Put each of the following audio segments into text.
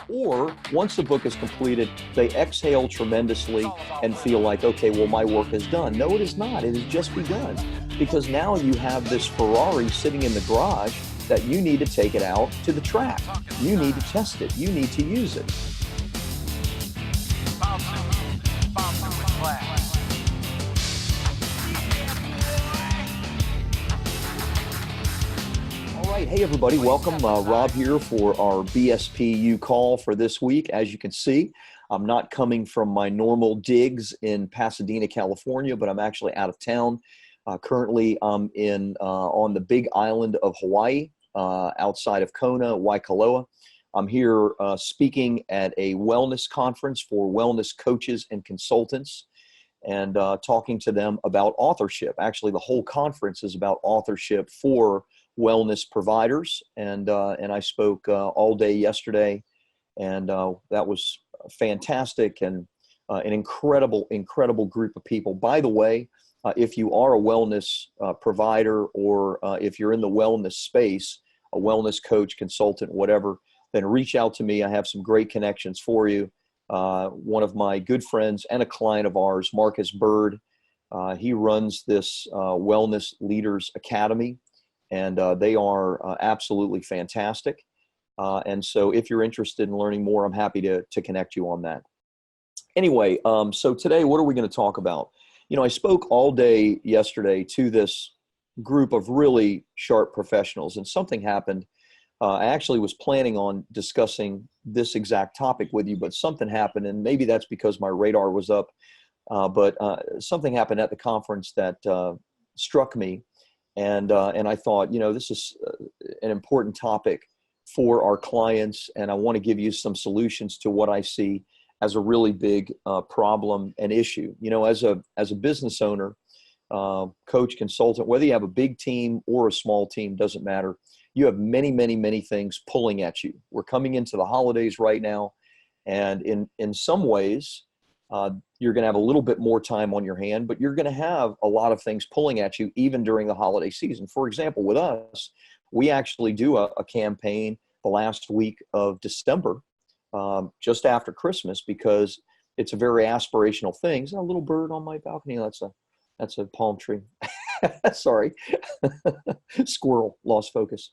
Or once the book is completed, they exhale tremendously and feel like, okay, well, my work is done. No, it is not. It has just begun, because now you have this Ferrari sitting in the garage that you need to take it out to the track. You need to test it. You need to use it. All right. Hey, everybody. Welcome. Rob here for our BSPU call for this week. As you can see, I'm not coming from my normal digs in Pasadena, California, but I'm actually out of town. Currently, I'm on the big island of Hawaii, outside of Kona, Waikoloa. I'm here speaking at a wellness conference for wellness coaches and consultants, and talking to them about authorship. Actually, the whole conference is about authorship for wellness providers, and I spoke all day yesterday, and that was fantastic, and an incredible group of people. By the way, if you are a wellness provider, or if you're in the wellness space, a wellness coach, consultant, whatever, then reach out to me. I have some great connections for you. One of my good friends and a client of ours, Marcus Bird, he runs this Wellness Leaders Academy, and they are absolutely fantastic. And so if you're interested in learning more, I'm happy to connect you on that. Anyway, so today, what are we going to talk about? You know, I spoke all day yesterday to this group of really sharp professionals, and something happened. I actually was planning on discussing this exact topic with you, but something happened, and maybe that's because my radar was up. But something happened at the conference that struck me, and I thought, you know, this is an important topic for our clients, and I want to give you some solutions to what I see as a really big problem and issue. You know, as a business owner, coach, consultant, whether you have a big team or a small team, doesn't matter. You have many things pulling at you. We're coming into the holidays right now, and in some ways, you're going to have a little bit more time on your hand, but you're going to have a lot of things pulling at you even during the holiday season. For example, with us, we actually do a campaign the last week of December, just after Christmas, because it's a very aspirational thing. Is that a little bird on my balcony? That's a palm tree. Sorry. Squirrel, lost focus.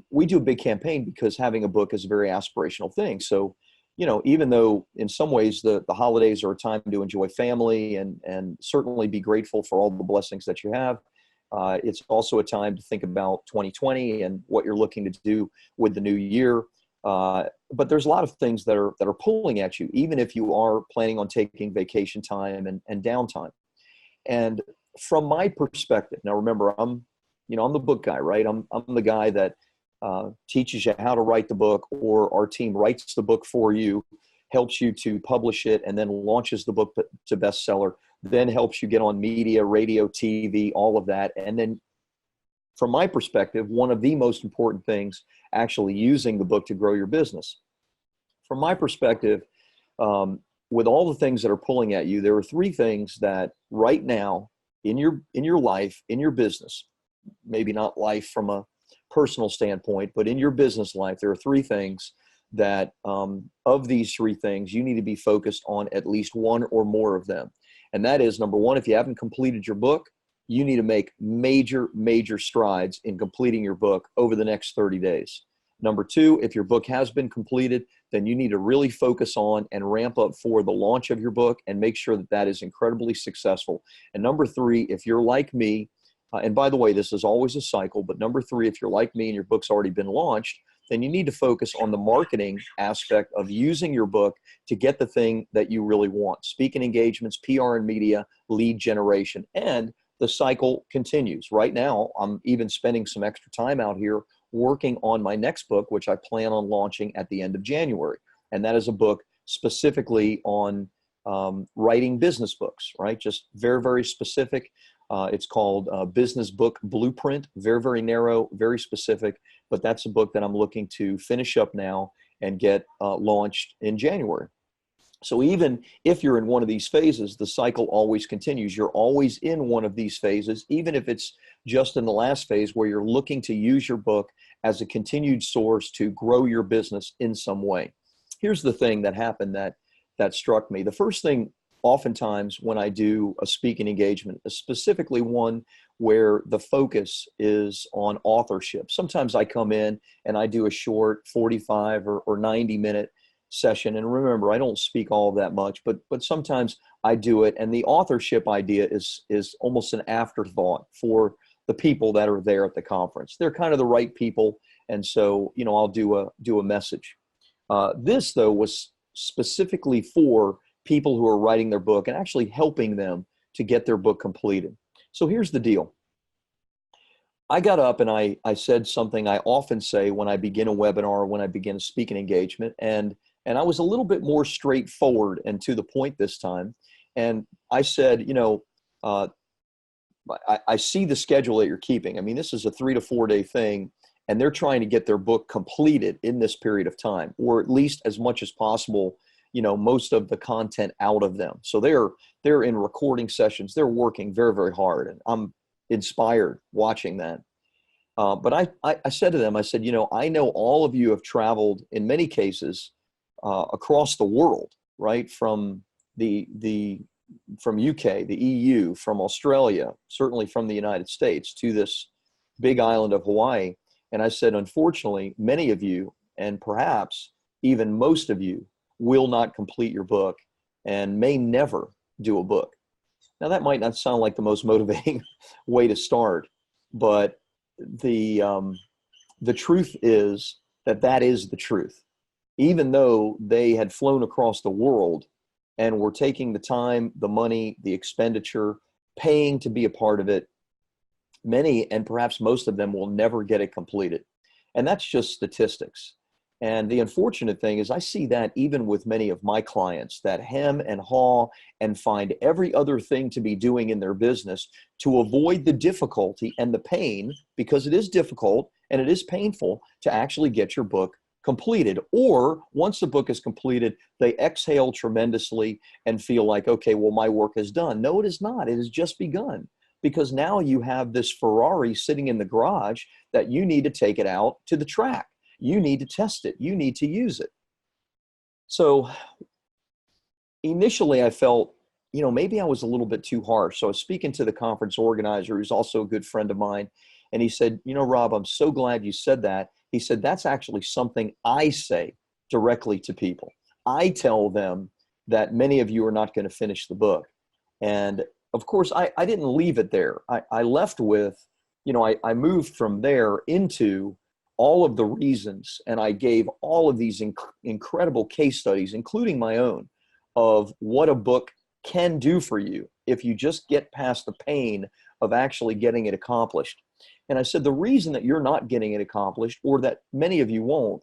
We do a big campaign because having a book is a very aspirational thing. So, you know, even though in some ways the holidays are a time to enjoy family and certainly be grateful for all the blessings that you have, it's also a time to think about 2020 and what you're looking to do with the new year. But there's a lot of things that are pulling at you, even if you are planning on taking vacation time and downtime. And from my perspective, now remember, I'm the book guy, right? I'm the guy that teaches you how to write the book, or our team writes the book for you, helps you to publish it, and then launches the book to bestseller, then helps you get on media, radio, TV, all of that. And then from my perspective, one of the most important things, actually using the book to grow your business. From my perspective, with all the things that are pulling at you, there are three things that right now in your life, in your business, maybe not life from a personal standpoint, but in your business life, there are three things that of these three things, you need to be focused on at least one or more of them. And that is, number one, if you haven't completed your book, you need to make major strides in completing your book over the next 30 days. Number two, if your book has been completed, then you need to really focus on and ramp up for the launch of your book and make sure that that is incredibly successful. And number three, if you're like me, and by the way, this is always a cycle, but number three, if you're like me and your book's already been launched, then you need to focus on the marketing aspect of using your book to get the thing that you really want. Speaking engagements, PR and media, lead generation, and the cycle continues. Right now, I'm even spending some extra time out here working on my next book, which I plan on launching at the end of January. And that is a book specifically on writing business books, right? Just very specific. It's called Business Book Blueprint, very narrow, very specific, but that's a book that I'm looking to finish up now and get launched in January. So even if you're in one of these phases, the cycle always continues. You're always in one of these phases, even if it's just in the last phase where you're looking to use your book as a continued source to grow your business in some way. here's the thing that happened that struck me. The first thing, oftentimes when I do a speaking engagement, specifically one where the focus is on authorship, sometimes I come in and I do a short 45 or 90-minute session. And remember, I don't speak all of that much, but sometimes I do it. And the authorship idea is almost an afterthought for the people that are there at the conference. They're kind of the right people. And so, I'll do a message. This though was specifically for people who are writing their book and actually helping them to get their book completed. So here's the deal. I got up and I said something I often say when I begin a webinar or when I begin a speaking engagement. And I was a little bit more straightforward and to the point this time. And I said, I see the schedule that you're keeping. I mean, this is a 3 to 4 day thing, and they're trying to get their book completed in this period of time, or at least as much as possible, most of the content out of them. So they're in recording sessions. They're working very, very hard. And I'm inspired watching that. But I said to them, I said, I know all of you have traveled in many cases across the world, right? From from UK, the EU, from Australia, certainly from the United States to this big island of Hawaii. And I said, unfortunately, many of you, and perhaps even most of you, will not complete your book and may never do a book. Now, that might not sound like the most motivating way to start, but the truth is that is the truth. Even though they had flown across the world and were taking the time, the money, the expenditure, paying to be a part of it, many and perhaps most of them will never get it completed. And that's just statistics. And the unfortunate thing is I see that even with many of my clients that hem and haw and find every other thing to be doing in their business to avoid the difficulty and the pain, because it is difficult and it is painful to actually get your book completed. Or once the book is completed, they exhale tremendously and feel like, okay, well, my work is done. No, it is not. It has just begun, because now you have this Ferrari sitting in the garage that you need to take it out to the track. You need to test it. You need to use it. So initially I felt, maybe I was a little bit too harsh. So I was speaking to the conference organizer, who's also a good friend of mine. And he said, Rob, I'm so glad you said that. He said, that's actually something I say directly to people. I tell them that many of you are not going to finish the book. And of course, I didn't leave it there. I left with, I moved from there into all of the reasons, and I gave all of these incredible case studies, including my own, of what a book can do for you if you just get past the pain of actually getting it accomplished. And I said, the reason that you're not getting it accomplished, or that many of you won't,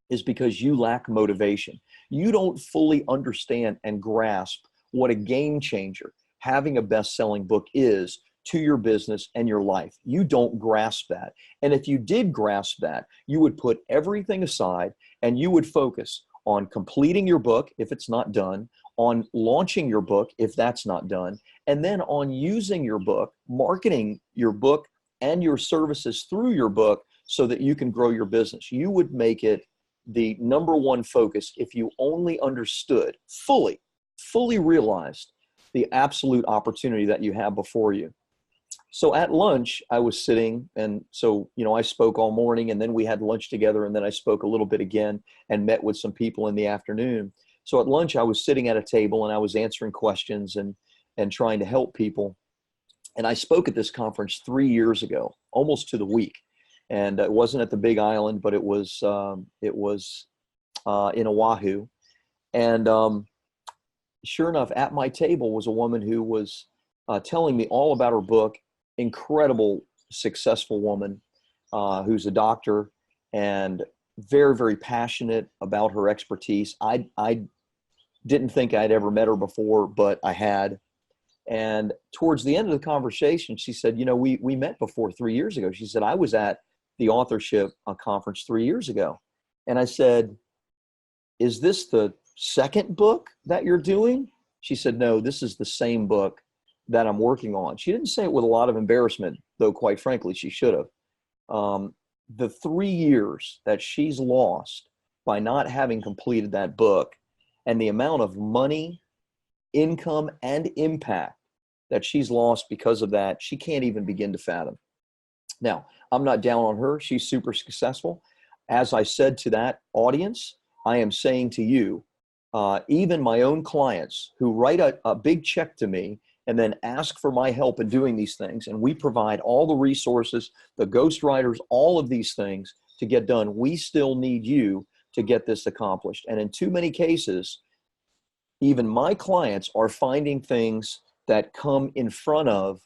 is because you lack motivation. You don't fully understand and grasp what a game changer having a best-selling book is to your business and your life. You don't grasp that. And if you did grasp that, you would put everything aside and you would focus on completing your book if it's not done, on launching your book if that's not done, and then on using your book, marketing your book and your services through your book so that you can grow your business. You would make it the number one focus if you only understood, fully realized the absolute opportunity that you have before you. So at lunch, I was sitting, and so, I spoke all morning, and then we had lunch together, and then I spoke a little bit again and met with some people in the afternoon. So at lunch, I was sitting at a table and I was answering questions and trying to help people. And I spoke at this conference 3 years ago, almost to the week. And it wasn't at the Big Island, but it was in Oahu. And sure enough, at my table was a woman who was telling me all about her book. Incredible, successful woman who's a doctor and very, very passionate about her expertise. I didn't think I'd ever met her before, but I had. And towards the end of the conversation, she said, we met before 3 years ago. She said, I was at the authorship conference 3 years ago. And I said, is this the second book that you're doing? She said, no, this is the same book that I'm working on. She didn't say it with a lot of embarrassment, though quite frankly, she should have. The 3 years that she's lost by not having completed that book, and the amount of money, income, and impact that she's lost because of that, she can't even begin to fathom. Now, I'm not down on her. She's super successful. As I said to that audience, I am saying to you, even my own clients who write a big check to me and then ask for my help in doing these things, and we provide all the resources, the ghostwriters, all of these things to get done, we still need you to get this accomplished. And in too many cases, even my clients are finding things that come in front of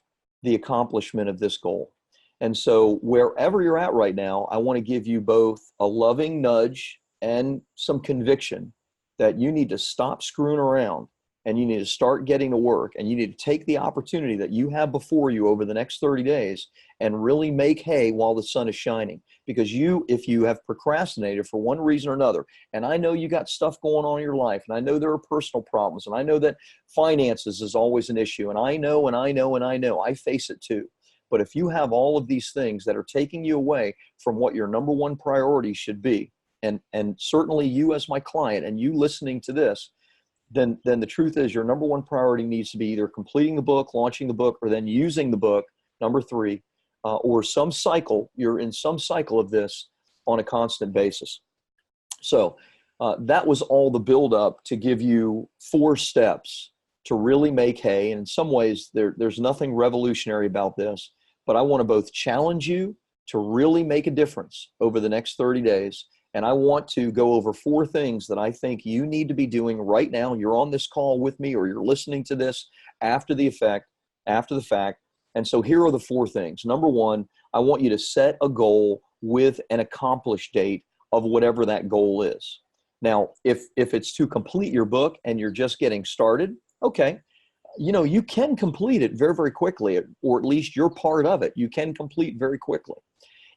the accomplishment of this goal. And so wherever you're at right now, I want to give you both a loving nudge and some conviction that you need to stop screwing around and you need to start getting to work, and you need to take the opportunity that you have before you over the next 30 days and really make hay while the sun is shining. Because if you have procrastinated for one reason or another, and I know you got stuff going on in your life, and I know there are personal problems, and I know that finances is always an issue, and I know, I face it too. But if you have all of these things that are taking you away from what your number one priority should be, and certainly you as my client and you listening to this, then the truth is your number one priority needs to be either completing the book, launching the book, or then using the book, number 3, or some cycle. You're in some cycle of this on a constant basis. So that was all the buildup to give you 4 steps to really make hay. And in some ways, there's nothing revolutionary about this, but I want to both challenge you to really make a difference over the next 30 days. And I want to go over 4 things that I think you need to be doing right now. You're on this call with me, or you're listening to this after the fact. And so here are the 4 things. Number 1, I want you to set a goal with an accomplished date of whatever that goal is. Now, if it's to complete your book and you're just getting started, okay, you can complete it very, very quickly, or at least your part of it, you can complete very quickly.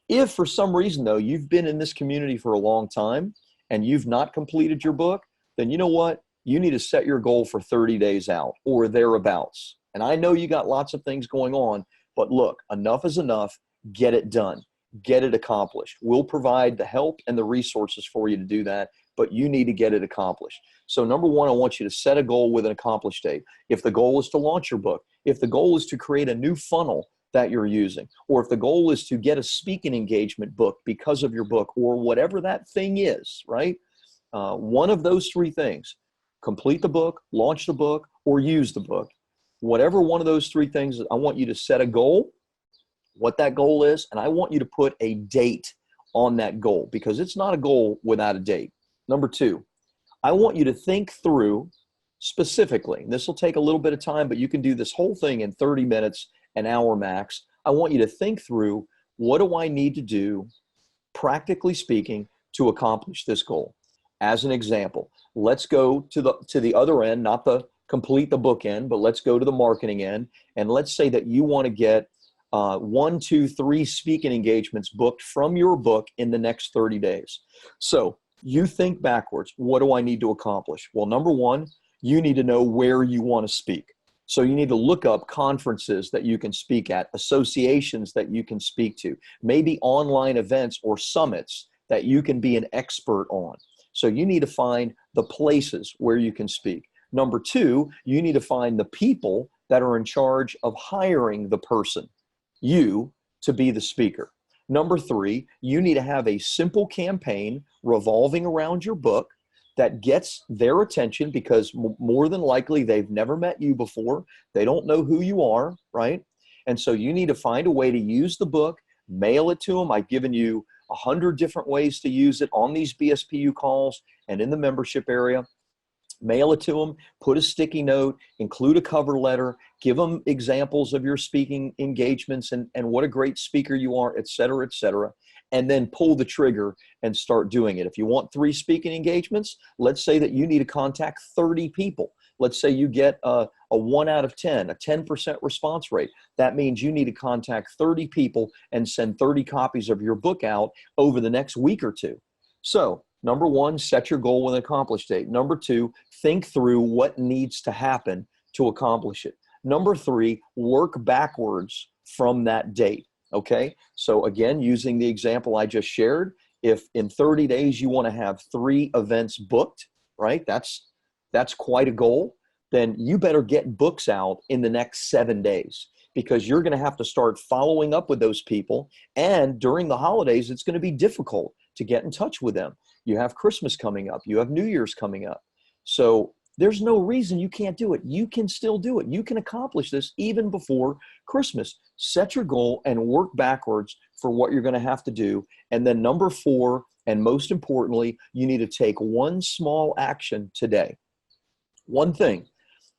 If for some reason, though, you've been in this community for a long time and you've not completed your book, then you know what? You need to set your goal for 30 days out or thereabouts. And I know you got lots of things going on, but look, enough is enough. Get it done. Get it accomplished. We'll provide the help and the resources for you to do that, but you need to get it accomplished. So number 1, I want you to set a goal with an accomplished date. If the goal is to launch your book, if the goal is to create a new funnel that you're using, or if the goal is to get a speaking engagement book because of your book, or whatever that thing is, right? One of those 3 things, complete the book, launch the book, or use the book. Whatever one of those 3 things, I want you to set a goal, what that goal is, and I want you to put a date on that goal, because it's not a goal without a date. Number 2, I want you to think through specifically, and this will take a little bit of time, but you can do this whole thing in 30 minutes, an hour max. I want you to think through, what do I need to do, practically speaking, to accomplish this goal? As an example, let's go to the other end, not the complete the book end, but let's go to the marketing end. And let's say that you want to get 1, 2, 3 speaking engagements booked from your book in the next 30 days. So you think backwards. What do I need to accomplish? Well, number 1, you need to know where you want to speak. So you need to look up conferences that you can speak at, associations that you can speak to, maybe online events or summits that you can be an expert on. So you need to find the places where you can speak. Number 2, you need to find the people that are in charge of hiring the person, you, to be the speaker. Number 3, you need to have a simple campaign revolving around your book that gets their attention, because more than likely they've never met you before. They don't know who you are, right? And so you need to find a way to use the book, mail it to them. I've given you 100 different ways to use it on these BSPU calls and in the membership area. Mail it to them, put a sticky note, include a cover letter, give them examples of your speaking engagements and what a great speaker you are, et cetera, and then pull the trigger and start doing it. If you want 3 speaking engagements, let's say that you need to contact 30 people. Let's say you get a 1 out of 10, a 10% response rate. That means you need to contact 30 people and send 30 copies of your book out over the next week or 2. So number 1, set your goal with an accomplished date. Number 2, think through what needs to happen to accomplish it. Number 3, work backwards from that date. Okay, so again, using the example I just shared, If in 30 days you want to have 3 events booked, right? That's quite a goal. Then you better get books out in the next 7 days, because you're going to have to start following up with those people. And during the holidays, it's going to be difficult to get in touch with them. You have Christmas coming up. You have New Year's coming up. So there's no reason you can't do it. You can still do it. You can accomplish this even before Christmas. Set your goal and work backwards for what you're going to have to do. And then number 4, and most importantly, you need to take one small action today. One thing.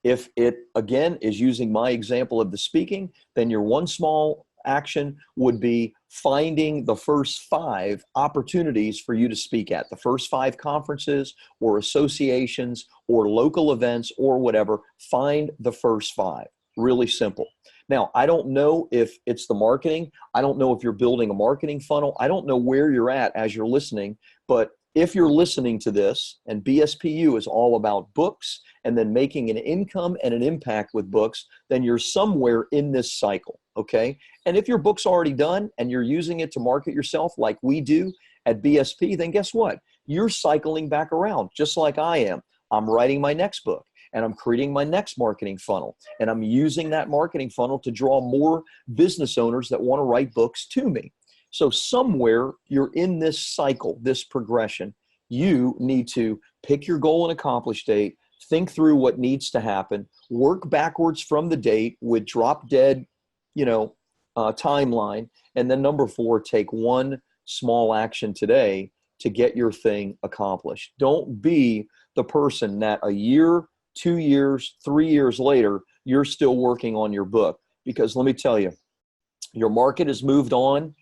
If it, again, is using my example of the speaking, then your one small action would be finding the first 5 opportunities for you to speak at, the first 5 conferences or associations or local events or whatever. Find the first 5. Really simple. Now, I don't know if it's the marketing. I don't know if you're building a marketing funnel. I don't know where you're at as you're listening, but if you're listening to this, and BSPU is all about books and then making an income and an impact with books, then you're somewhere in this cycle, okay? And if your book's already done and you're using it to market yourself like we do at BSP, then guess what? You're cycling back around just like I am. I'm writing my next book, and I'm creating my next marketing funnel, and I'm using that marketing funnel to draw more business owners that want to write books to me. So somewhere you're in this cycle, this progression. You need to pick your goal and accomplish date, think through what needs to happen, work backwards from the date with drop dead, timeline. And then number 4, take one small action today to get your thing accomplished. Don't be the person that a year, 2 years, 3 years later, you're still working on your book. Because let me tell you, your market has moved on.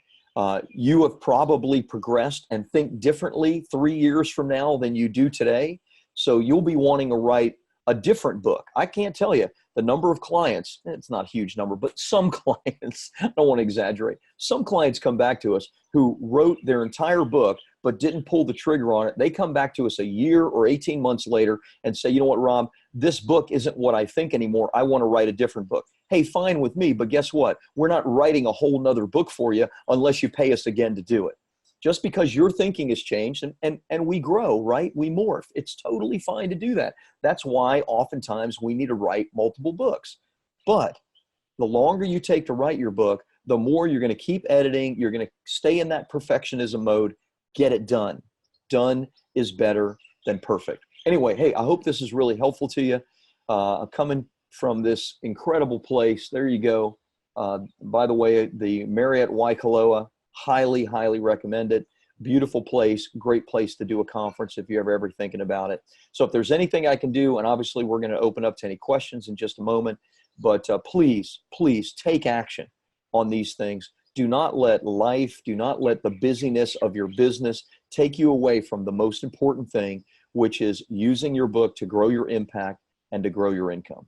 You have probably progressed and think differently 3 years from now than you do today. So you'll be wanting to write a different book. I can't tell you the number of clients, it's not a huge number, but some clients, I don't want to exaggerate, some clients come back to us who wrote their entire book but didn't pull the trigger on it. They come back to us a year or 18 months later and say, you know what, Rob, this book isn't what I think anymore. I want to write a different book. Hey, fine with me, but guess what? We're not writing a whole nother book for you unless you pay us again to do it. Just because your thinking has changed and we grow, right? We morph. It's totally fine to do that. That's why oftentimes we need to write multiple books. But the longer you take to write your book, the more you're going to keep editing. You're going to stay in that perfectionism mode. Get it done. Done is better than perfect. Anyway, hey, I hope this is really helpful to you. Coming from this incredible place. There you go. By the way, the Marriott Waikoloa, highly, highly recommend it. Beautiful place, great place to do a conference if you're ever thinking about it. So if there's anything I can do, and obviously we're going to open up to any questions in just a moment, but please, please take action on these things. Do not let life, do not let the busyness of your business take you away from the most important thing, which is using your book to grow your impact and to grow your income.